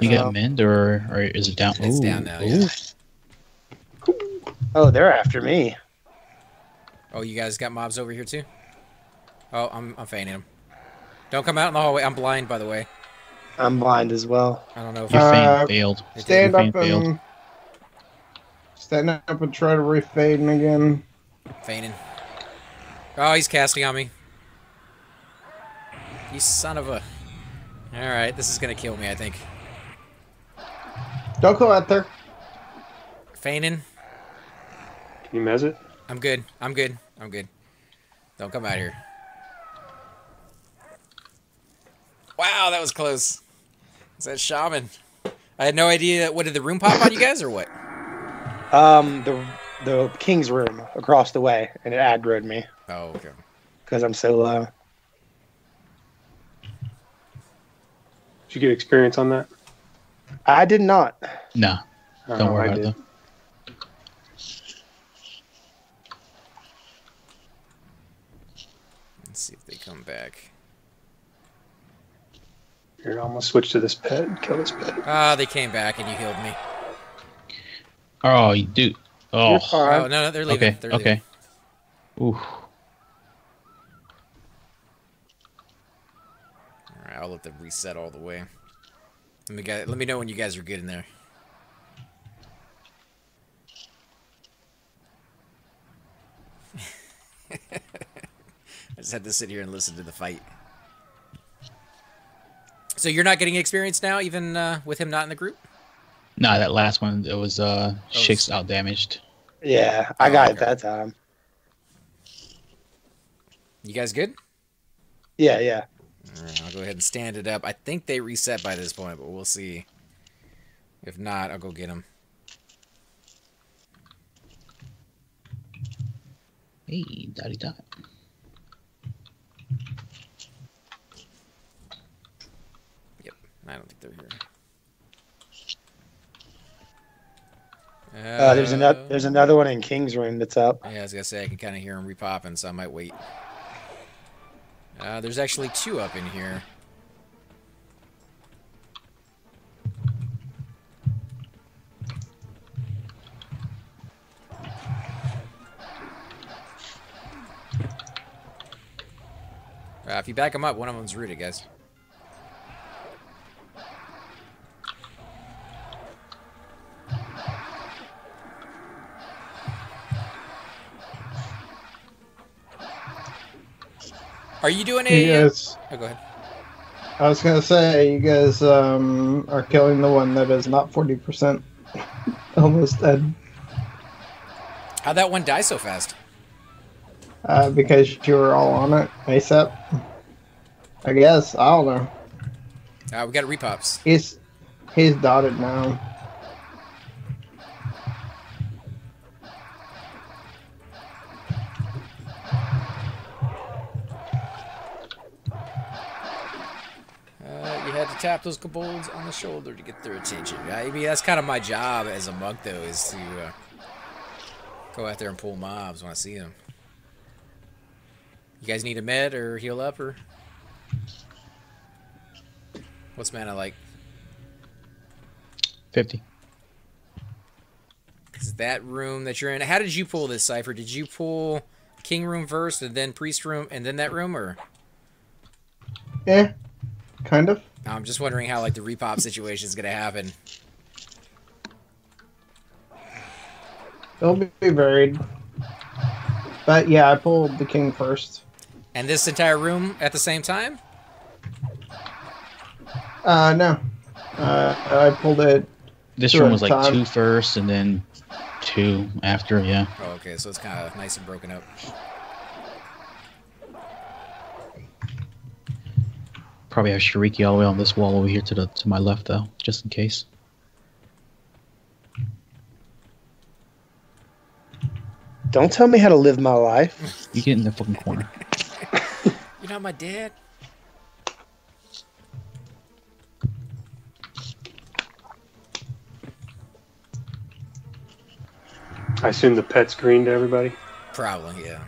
You got mend or is it down? It's down now, yeah. Oh, they're after me. Oh, you guys got mobs over here too? Oh, I'm feigning them. Don't come out in the hallway. I'm blind, by the way. I'm blind as well. I don't know if Your feign failed. Stand Your up feign failed. and stand up and try to refade again. feigning. Oh, he's casting on me. You son of a... Alright, this is gonna kill me, I think. Don't go out there. Feigning. Can you mez it? I'm good. I'm good. I'm good. Don't come out here. Wow, that was close. Is that shaman? I had no idea. What, did the room pop on you guys or what? The king's room across the way, and it aggroed me Oh, okay. because I'm so low. Did you get experience on that? I did not. No, don't worry I about it. did. Though. Let's see if they come back. Here, I'm gonna switch to this pet. Kill this pet. Ah, they came back and you healed me. Oh, you do. Oh, You're fine. Oh, no, they're leaving. okay, They're leaving. okay. Ooh. Alright, I'll let them reset all the way. Let me know when you guys are good in there. I just had to sit here and listen to the fight. So you're not getting experience now, even with him not in the group? Nah, that last one, it was Shik's out damaged. Yeah, I got it that time. You guys good? Yeah, yeah. Alright, I'll go ahead and stand it up. I think they reset by this point, but we'll see. If not, I'll go get them. Hey, daddy dot. Yep, I don't think they're here. There's another one in King's room that's up. Yeah, I was gonna say I can kind of hear them repopping, so I might wait. There's actually 2 up in here. If you back them up, one of them's rooted, guys. Are you doing a... Yes. Oh, go ahead. I was gonna say you guys are killing the one that is not 40%. Almost dead. How'd that one die so fast? Because you were all on it ASAP. I guess. I don't know. We got repops. He's dotted now. You had to tap those kobolds on the shoulder to get their attention. I mean, that's kind of my job as a monk, though, is to go out there and pull mobs when I see them. You guys need a med or heal up, or what's mana like? 50. Is that room that you're in? How did you pull this, Cypher? Did you pull king room first, and then priest room, and then that room, or? Yeah, kind of. I'm just wondering how like the repop situation is gonna happen. It'll be varied. But yeah, I pulled the king first. And this entire room at the same time? No. I pulled it. This 2 room at was a like time. 2 first and then 2 after, yeah. Oh, okay, so it's kind of nice and broken up. probably have Shariki all the way on this wall over here to my left, though, just in case. Don't tell me how to live my life. You get in the fucking corner. You're not my dad. I assume the pet's green to everybody. Probably, yeah.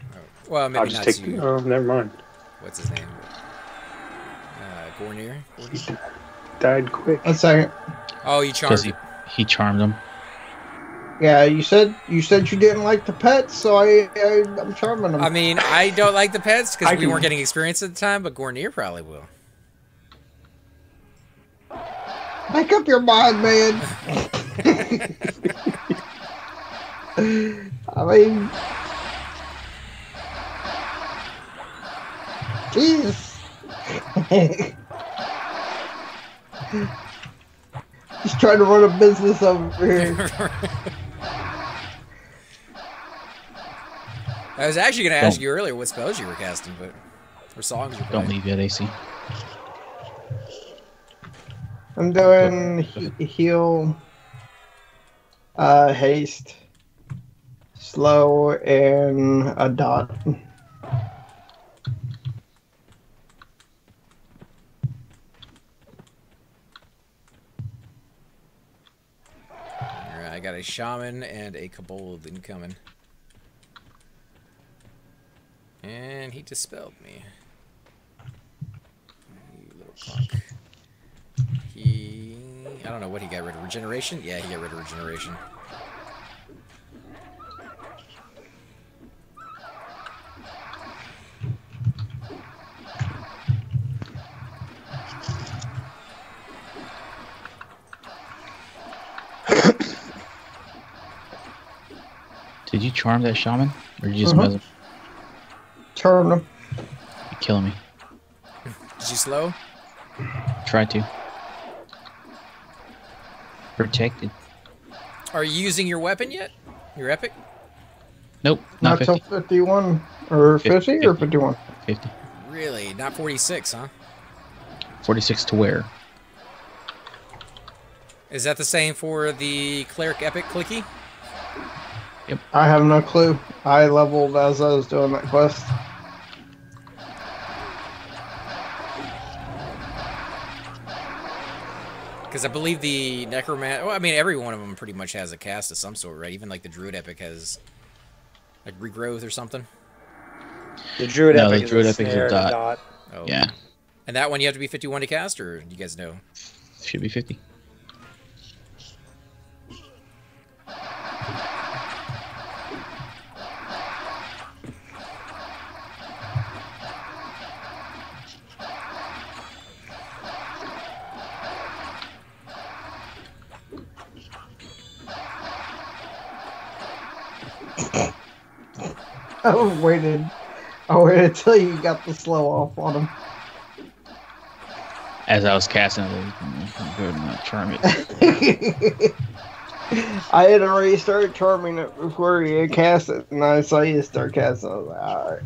Well, maybe I'll just not take. to. Oh, never mind. What's his name? Gornier? He died quick. A second. Oh, you charmed Because he charmed him. Yeah, you said you didn't like the pets, so I'm charming them. I mean, I don't like the pets because we can- weren't getting experience at the time, but Gornier probably will. Make up your mind, man. I mean, jeez. Just trying to run a business over here. I was actually going to ask you earlier what spells you were casting, but or songs you were Don't playing. leave yet, AC. I'm doing heal, haste, slow, and a dot. Alright, I got a shaman and a kobold incoming. And he dispelled me. You little punk. I don't know what he got rid of. Regeneration? Yeah, he got rid of regeneration. Did you charm that shaman? Or did you just mess him? Turn them. You're killing me. Did you slow? Try to. Protected. Are you using your weapon yet? Your epic? Nope, Not not till 50. 51 or 50 or 51. 50. Really? Not 46, huh? 46 to where? Is that the same for the cleric epic clicky? I have no clue. I leveled as I was doing that quest. Because I believe the necromancer... Well, I mean, every one of them pretty much has a cast of some sort, right? Even like the druid epic has like regrowth or something. The Druid No, Epic the is Druid a Epic is a snare and a dot. dot. Oh. Yeah, And that one you have to be 51 to cast, or you guys know? should be 50. I waited till you got the slow off on him. As I was casting, I was good and not charm it. I had already started charming it before you had cast it, and I saw you start casting. I was like, alright.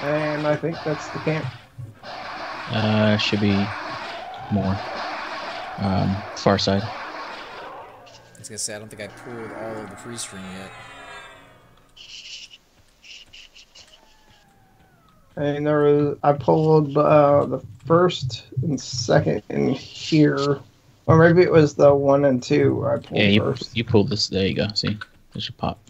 And I think that's the camp. Should be more. Far side. I was gonna say I don't think I pulled all of the free stream yet. And I pulled the first and second in here. Or maybe it was the 1 and 2 I pulled Yeah, first. you pulled this. There you go. See, this should pop.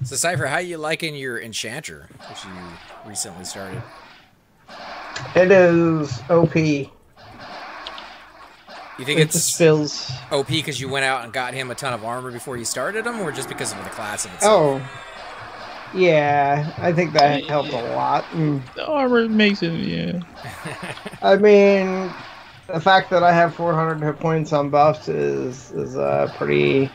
So Cypher, how you liking your enchanter, which you recently started? It is OP. You think It it's just feels. OP because you went out and got him a ton of armor before you started him, or just because of the class of itself? Oh, yeah. I think that helped a lot. The armor makes it, yeah. I mean, the fact that I have 400 hit points on buffs is a pretty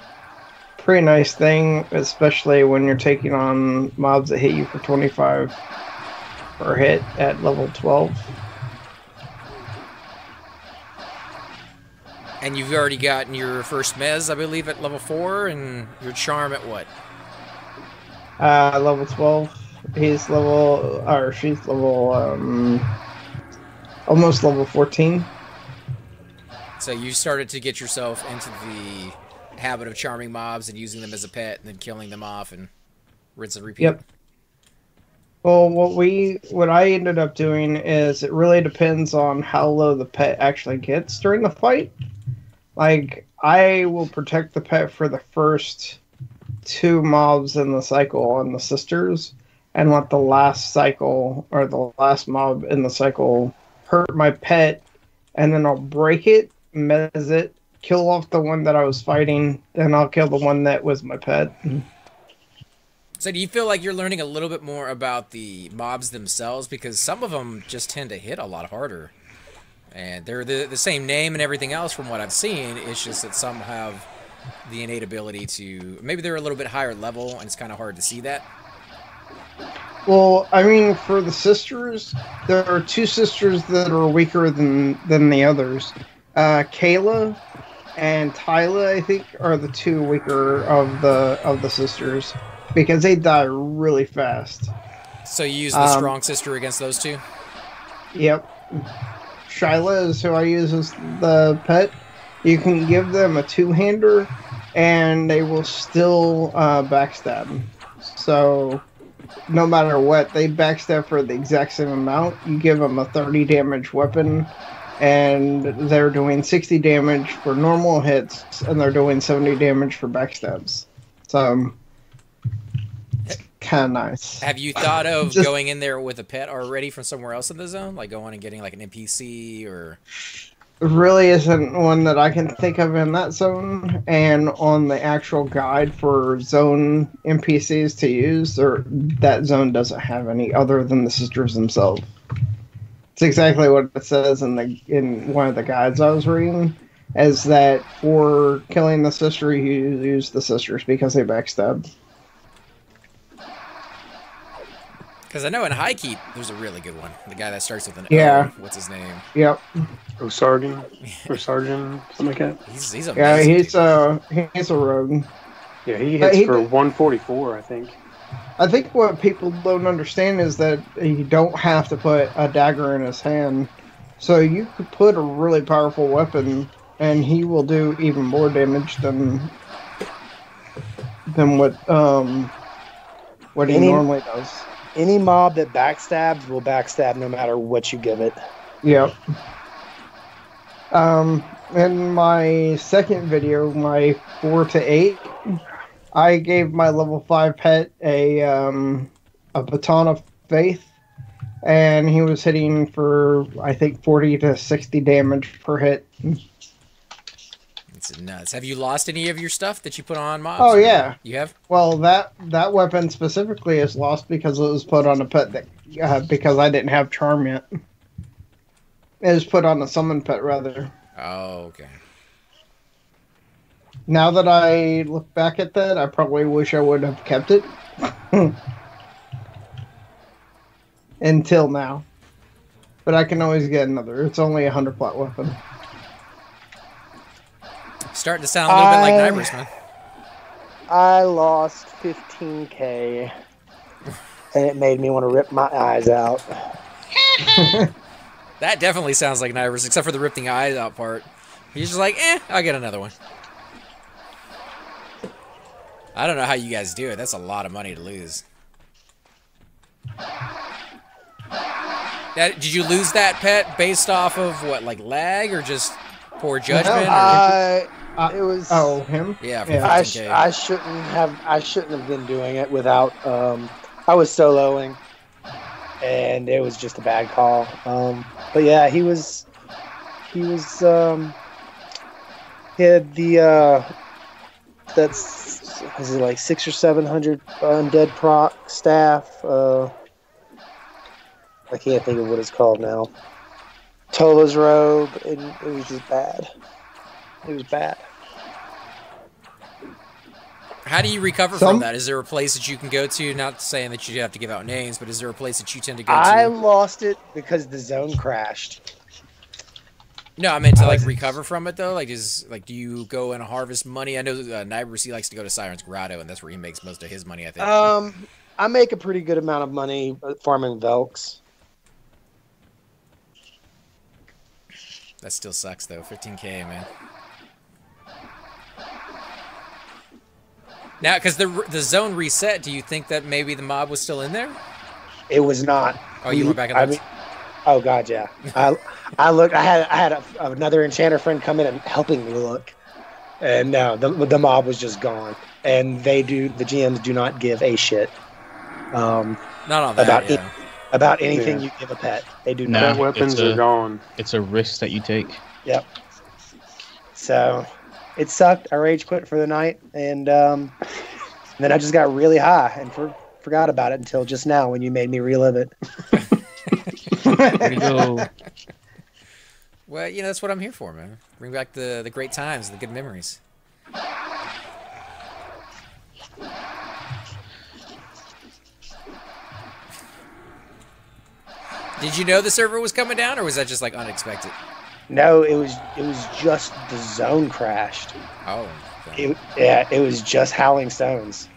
nice thing, especially when you're taking on mobs that hit you for 25 per hit at level 12. And you've already gotten your first mez, I believe, at level 4, and your charm at what? Level 12. She's level, almost level 14. So you started to get yourself into the habit of charming mobs and using them as a pet, and then killing them off and rinse and repeat. Yep. Well, what I ended up doing is it really depends on how low the pet actually gets during the fight. Like, I will protect the pet for the first 2 mobs in the cycle on the sisters, and let the last cycle, or the last mob in the cycle, hurt my pet, and then I'll break it, mez it, kill off the one that I was fighting, then I'll kill the one that was my pet. So do you feel like you're learning a little bit more about the mobs themselves? Because some of them just tend to hit a lot harder. And they're the same name and everything else from what I've seen. It's just that some have the innate ability to... Maybe they're a little bit higher level, and it's kind of hard to see that. Well, I mean, for the sisters, there are 2 sisters that are weaker than the others. Kayla and Tyla, I think, are the 2 weaker of the sisters, because they die really fast. So you use the strong sister against those 2? Yep. Shyla is who I use as the pet. You can give them a 2-hander, and they will still backstab. So, no matter what, they backstab for the exact same amount. You give them a 30 damage weapon, and they're doing 60 damage for normal hits, and they're doing 70 damage for backstabs. So, it's kind of nice. Have you thought of going in there with a pet already from somewhere else in the zone? Like going and getting like an NPC or... Really isn't one that I can think of in that zone, and on the actual guide for zone NPCs to use, or that zone doesn't have any other than the sisters themselves. It's exactly what it says in one of the guides I was reading, is that for killing the sister, you use the sisters because they backstab. Because I know in High Keep, there's a really good one. The guy that starts with an O. What's his name? Yep. Sargent, something like that. He's amazing. Yeah, he's a rogue. Yeah, he hits for 144, I think. I think what people don't understand is that you don't have to put a dagger in his hand. So you could put a really powerful weapon, and he will do even more damage than what he normally does. Any mob that backstabs will backstab no matter what you give it. Yep. In my second video, my 4 to 8, I gave my level 5 pet a baton of faith, and he was hitting for, I think, 40 to 60 damage per hit. It's nuts. Have you lost any of your stuff that you put on mobs? Oh, yeah. You have? Well, that weapon specifically is lost because it was put on a pet that, because I didn't have charm yet. It was put on a summon pet, rather. Oh, okay. Now that I look back at that, I probably wish I would have kept it. Until now. But I can always get another. It's only a 100 plot weapon. Starting to sound a little bit like Nibers, man. I lost 15k, and it made me want to rip my eyes out. That definitely sounds like Nibers, except for the ripping the eyes out part. He's just like, I'll get another one. I don't know how you guys do it. That's a lot of money to lose. Did you lose that pet based off of what, like lag or just poor judgment? It was. Oh, him? Yeah. I shouldn't have been doing it without. I was soloing, and it was just a bad call. But yeah, he was Yeah, that's is it like 600 or 700 undead proc staff? I can't think of what it's called now. Tola's robe, and it was just bad. It was bad. How do you recover from that? Is there a place that you can go to? Not saying that you have to give out names, but is there a place that you tend to go to? I lost it because the zone crashed. No, I meant to like recover from it though. Like, do you go and harvest money? I know Nibers, he likes to go to Siren's Grotto, and that's where he makes most of his money, I think. I make a pretty good amount of money farming Velks. That still sucks though. 15K, man. Now, because the zone reset, do you think that maybe the mob was still in there? It was not. Oh, you went back and looked? Oh god, yeah. I looked. I had another enchanter friend come in and helping me look, and no, the mob was just gone. And the GMs do not give a shit. Not on that. About anything you give a pet. They do not. Pet weapons are gone. It's a risk that you take. Yep. So it sucked. I rage quit for the night, and then I just got really high and forgot about it until just now when you made me relive it. Way to go. Well, that's what I'm here for, man. Bring back the great times, the good memories. Did you know the server was coming down, or was that just like unexpected? No, it was just the zone crashed. Oh. Okay. It was just Howling Stones.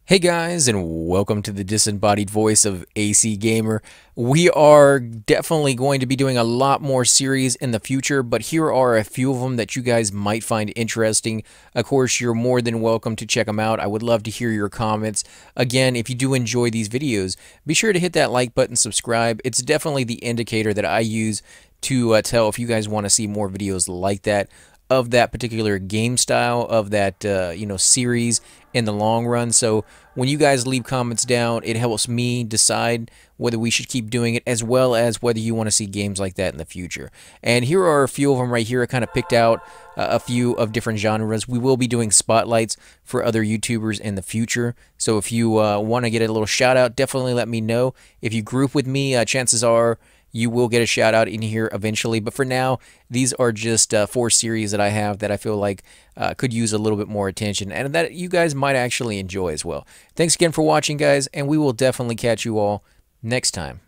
Hey guys, and welcome to the disembodied voice of AC Gamer. We are definitely going to be doing a lot more series in the future, but here are a few of them that you guys might find interesting. Of course, you're more than welcome to check them out. I would love to hear your comments. Again, if you do enjoy these videos, be sure to hit that like button, subscribe. It's definitely the indicator that I use to tell if you guys want to see more videos like that, of that particular game style, of that series in the long run. So when you guys leave comments down, it helps me decide whether we should keep doing it, as well as whether you want to see games like that in the future. And here are a few of them right here. I kind of picked out a few of different genres. We will be doing spotlights for other YouTubers in the future. So if you want to get a little shout out, definitely let me know. If you group with me, chances are you will get a shout out in here eventually. But for now, these are just 4 series that I have that I feel like could use a little bit more attention, and that you guys might actually enjoy as well. Thanks again for watching, guys, and we will definitely catch you all next time.